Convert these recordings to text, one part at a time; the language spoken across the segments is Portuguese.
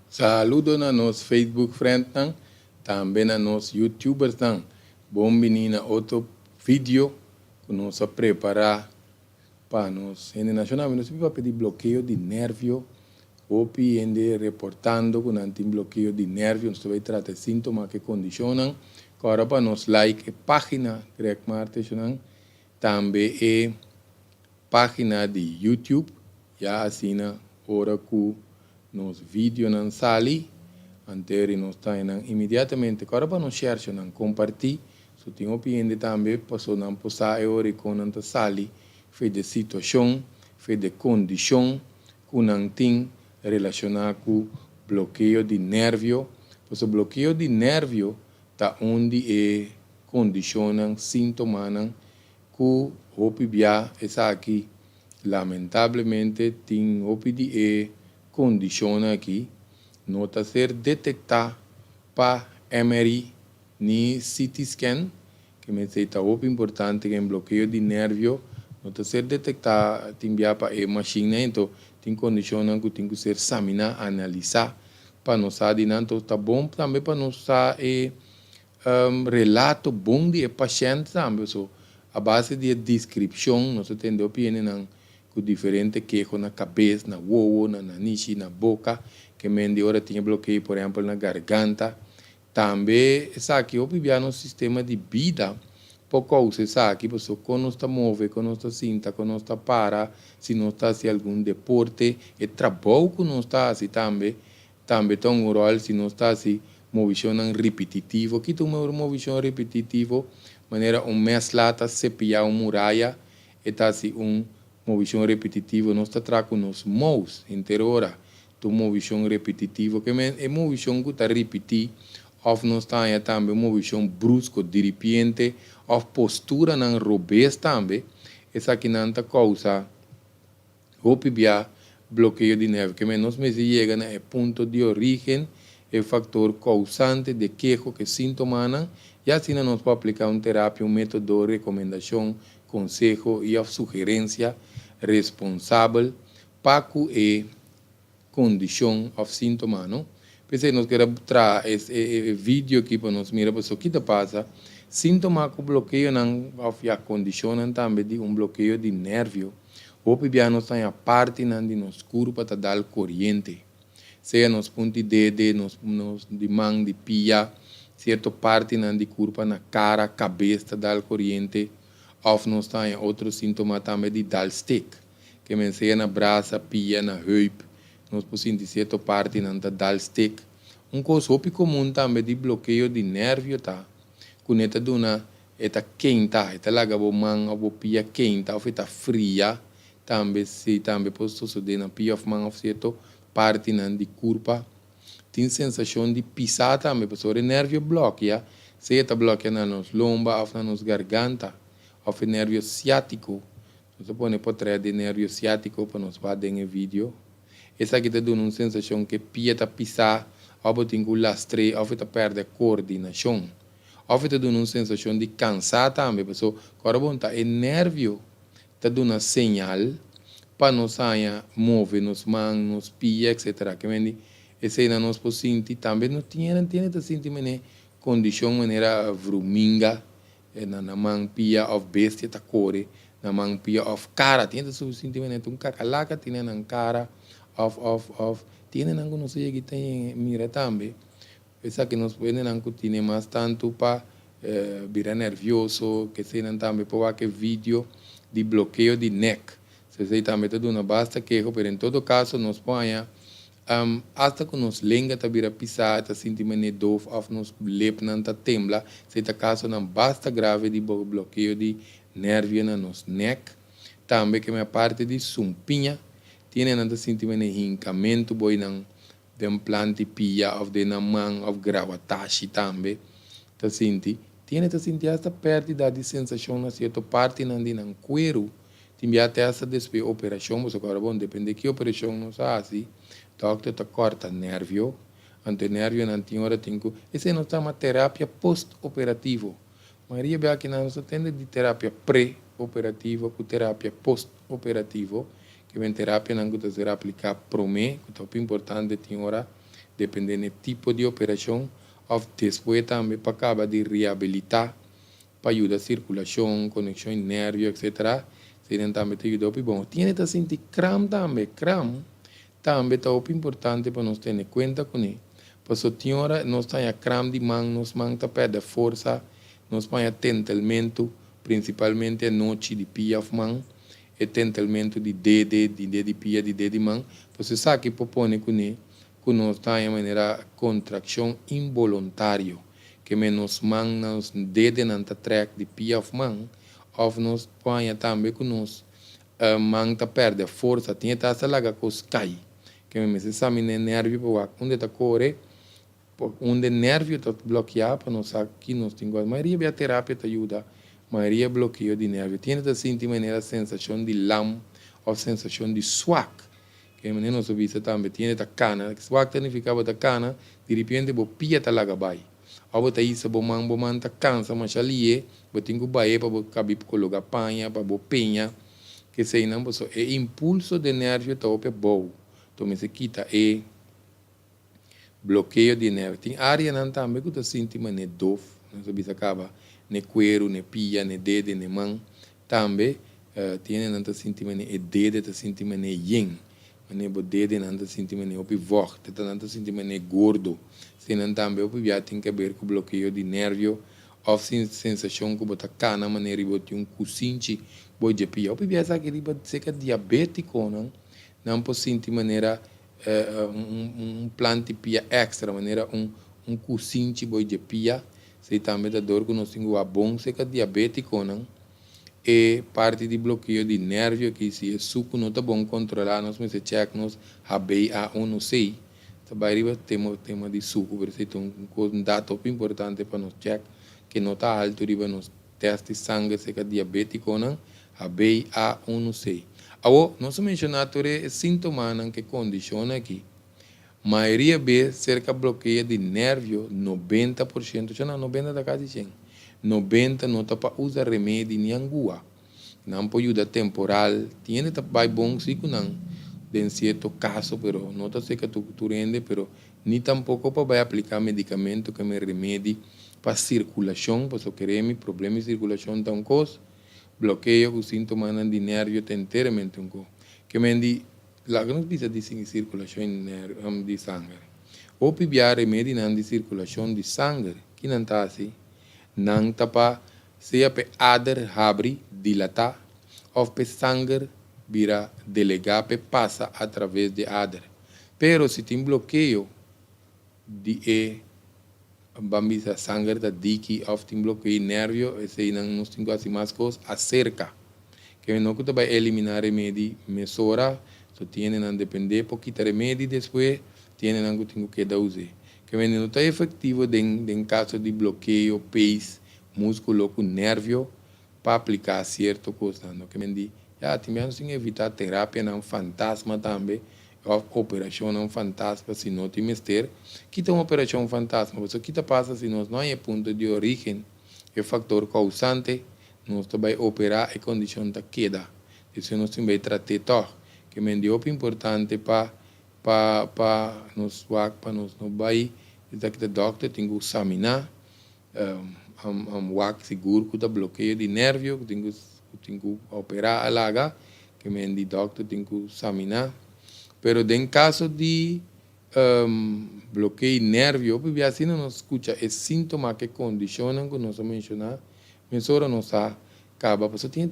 Saludo na nos Facebook friend nang, também na nos YouTubers nang. Bom menina outro vídeo que nós a preparar para nós. Em nacional, nós vamos pedir bloqueio de nervio. Opi ende reportando que não tem bloqueio de nervio, nós vai tratar sintomas que condicionam. Agora para nos like a página Greg Martes também é página de YouTube, já assina ora que nos vídeos não sali, anterior nós está imediatamente, agora para nos share, não compartilhar, se tem opinião também, passou não postar ora com não sali, fez de situação, fez de condição, que não tem relacionado com bloqueio de nervio, pois o bloqueio de nervio está onde é condicionam sintomas que opibia essa aqui lamentavelmente tem opidi condiciona aqui nota ser detectar para MRI ni CT scan que me sei tá muito importante que bloqueio de nervio nota ser detectar tem via para machine então tem condiciona que tem que ser examinar analisar para nós saber então tá bom também para nós saber relato bom de paciente também so a base de descrição nós temos opinião com diferentes queixos na cabeça, na ovo, na nariz, na boca, que mendi hora tinha bloqueio, por exemplo, na garganta. Também, sabe, o no sistema de vida, por causa, sabe, porque quando nós está move, quando nós está sinta, quando nós está para, se nós está fazendo algum deporte, e trabalho que nós está assim também tem um rol, se nós está assim, movição repetitivo, que tem uma movição repetitiva, maneira mês lá está cepilhar uma muralha, e está assim movição repetitiva, nós está trazendo nos mãos inteira tu movição repetitiva, que é movição que está repetir, ou nós está também movição brusca, de repente, ou postura não robusta também, essa aqui não está causa, opibia bloqueio de nervo, que nós mesmos chega no ponto de origem, é fator causante de queijo que sintomas, e assim nós podemos aplicar uma terapia, um método, recomendação, consejo e a sugerência responsável para que condição ou sintoma, não? Pensei nós queremos trazer esse vídeo aqui para nós mirar o que está passa. Sintoma que bloqueio não a condicionam também de bloqueio de nervio. O pibiano está a parte não de nos corpo para dar corrente. Seja nos pontos de dedo, nos de mão, de pia, certa parte não de corpo na cara, cabeça, dar corrente. Of nós tem outro sintoma também de dar stick, que me ensina na braça, pia, na heup, nós podemos sentir certa parte não da dar stick. Coisa muito comum também de bloqueio de nervio tá, quando está duna, está quente, está lá a mão, a pia quente, ou está fria, também se também pode suceder na pia of mão, ou certa parte não de corpo, tem sensação de pisar também, porque o nervio bloqueia, se está bloqueando nos lomba, ou nos garganta, of nervio ciático. Nós podemos pôr de nervio ciático para nos ver em vídeo. Essa aqui está dando uma sensação que pia está pisar, ou tem que lastre, ou está perde a coordenação. Ou está dando uma sensação de cansar também, porque agora está o nervio está dando uma señal para nós mover nos mãos, nos pia, etc. Que vem esse aí nós podemos sentir também, não tinha que sentir uma condição maneira vruminga, na mão pia of bestia ta core na mão pia of cara tinha o sentimento cacalaca tinha na cara of tinha na não sei que tem mira também essa que nos pode não tinha mais tanto para virar nervioso que se não também para que vídeo de bloqueio de neck se sei também tudo não basta que pero em todo caso nos põe hasta que nos lenga tá vira pisar, tá sentimento dor, of nos lep não tá tembla, se tá caso não basta grave de bloqueio de nervio na nos neck, também que a parte de sumpinha, tiene não tá sentimento hincamento, boi não de plante pia, of de na mão, of gravatashi também, tá senti, tiene tá senti hasta pérdida de sensação na certa parte não de não cuero, tem até essa despe operação, mas agora bom, depende de que operação nos faz, doctor te corta nervio, ante nervio não tem hora tem que, esse não está uma terapia post-operativo. Maria vê que nós temos de terapia pré-operativa com terapia post-operativo, que vem terapia não que ser aplicada pro mim, que é importante tem hora dependendo do tipo de operação, ou depois também para acabar de reabilitar, para ajudar a circulação, conexão nervio, etc. Seria também te ajuda a bom. Tiene que sentir cram também, cram também é muito importante para nós ter em conta com ele. Porque a senhora, nós temos cram de mão, nós mão está perde força, nós temos tentamento, principalmente a noite de pia of mão, e tentamento de dedo de pia, de dedo de mão. Você sabe que propõe com ele, que nós temos de maneira contração involuntária, que menos mão, nos dedos não está track de pia of mão, ou nós põe também com nós, mão está perde força, tinha que estar lá com os cai. Que me se examine nervio para onde está corre, onde nervio está bloqueado para nós aqui nós temos a maioria a terapia te ajuda, a maioria bloqueio de nervio, tiene que sentir maneira sensação de lam ou sensação de swak, que menino nós vista também tiene ta cana, swak significa ta cana, de repente bo pia ta laga bai, ou bota isso bo man ta cansa, mas ali bo tenho bai para bo cabi colocar panha para bo penha, que sei não bo é impulso de nervio tá ope bom. Então, se quita bloqueio de nervo. Tem área não também que você sente mas ne dor, não sabe se acaba ne cuero, ne pia, ne dedo, ne mão. Também tem não tá sente mas ne dedo, tá sente mas ne yin, ne bo dedo não tá sente mas ne opi forte, tá não tá sente mas ne gordo. Se não também opi já tem que ver com bloqueio de nervo, ou sensação que bota cana mas ne ribote cocinche, bo de pia. Opi já sabe que ribote seca diabético não pode sentir maneira plante pia extra, maneira cocinche boi de pia, se também da dor que nós temos a bom, se que diabético não, e parte de bloqueio de nervio que se é suco não tá bom controlar, nós mas check nós a BA1 não sei, também riba tema de suco, por isso um dado importante para nós check, que não tá alto riba nos teste sangue se que diabético não, a BA1 não sei. Agora, nós mencionamos os sintomas que condicionam aqui. A maioria vez, cerca bloqueio de nervio, 90%, já não 90% da casa de 100. 90% não está para usar remédio nem angua. Não pode ajuda temporal, tiene que vai bom se não, em certo caso, pero não está cerca tu rende, pero nem tampouco para vai aplicar medicamento que me remédio para circulação, porque queremos problema de circulação tão coisa. Bloqueio com sintomas de nervio inteiramente que mendi lá que não precisa de circulação de sangue ou pibiar remédio não de circulação de sangue que não está assim não está para seja para ader abre dilatar ou para sangue vira delegar para passa através de ader pero se tem bloqueio de bambisa sangue da diki of tem bloqueio nervio esse não nos tem quase mais coisas acerca que não que vai eliminar remédio mesora só tiene não depender pouquinho remédio depois tiene não que tenho que dar usar que não está efetivo em caso de bloqueio pés músculo com nervio para aplicar certo coisa não que me já também sem evitar terapia não fantasma também operação não fantasma se não tem mister que tem uma operação fantasma porque que passa se nós não é ponto de origem é fator causante nós vai operar e condição da queda isso nós também tratar que me deu importante para nos para nos não vai dizer que o doctor tem que examinar seguro que o bloqueio de nervio tem que operar a laga que me diz doctor tem que examinar pero em caso de bloqueio nervio, porque assim não escuta é sintoma que condicionam que nós mencionar, mesora não sabe, acaba, você tem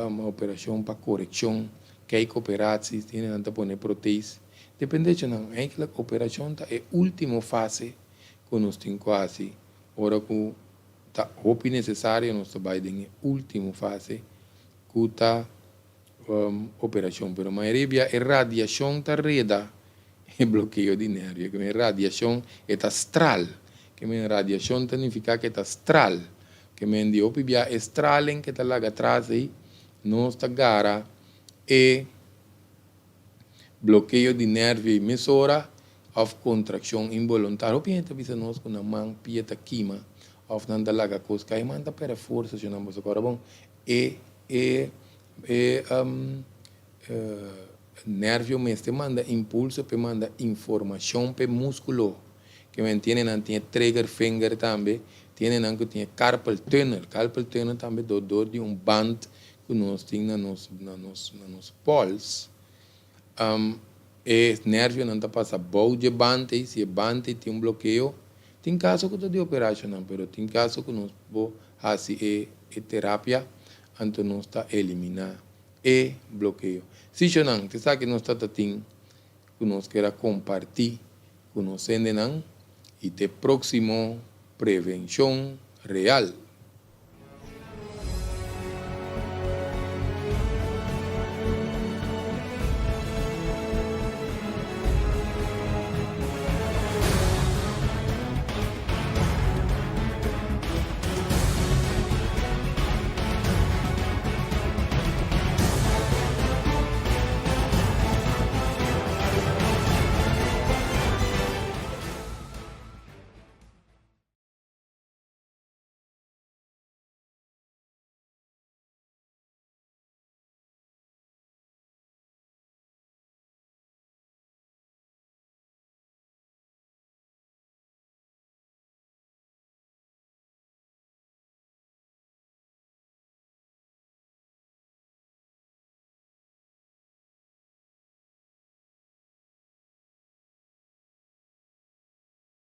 uma operação para correção, que é operar se tem que pôr prótese, depende de não, é que a operação é a última fase que nós temos quase, hora que está necessário nós trabalhamos na última fase que está operação, pero a maioria é radiação tá reda e bloqueio de nervio, que é radiação é astral, que é radiação significa que é astral, que é de opibia estralen que está lá atrás aí, nossa gara e bloqueio de nervio e mesora of contração involuntária, o pienta bisa nós com a mão pieta quima, of não da lá coisa, que aí manda para força, se não você agora bom, nervio mes te manda impulso, te manda informação para músculo, que me entienden, tiene trigger finger também, tienen que tiene carpal tunnel também, dor de band que nós temos nos pols. Nervio não passa bulge bande, se bande tem bloqueio, tem caso que tu de operação, mas tem caso que nós vou fazer terapia, então nós está eliminar bloqueio. Se não, você sabe que nós está que nós quer compartilhar com nós e te próximo prevenção real.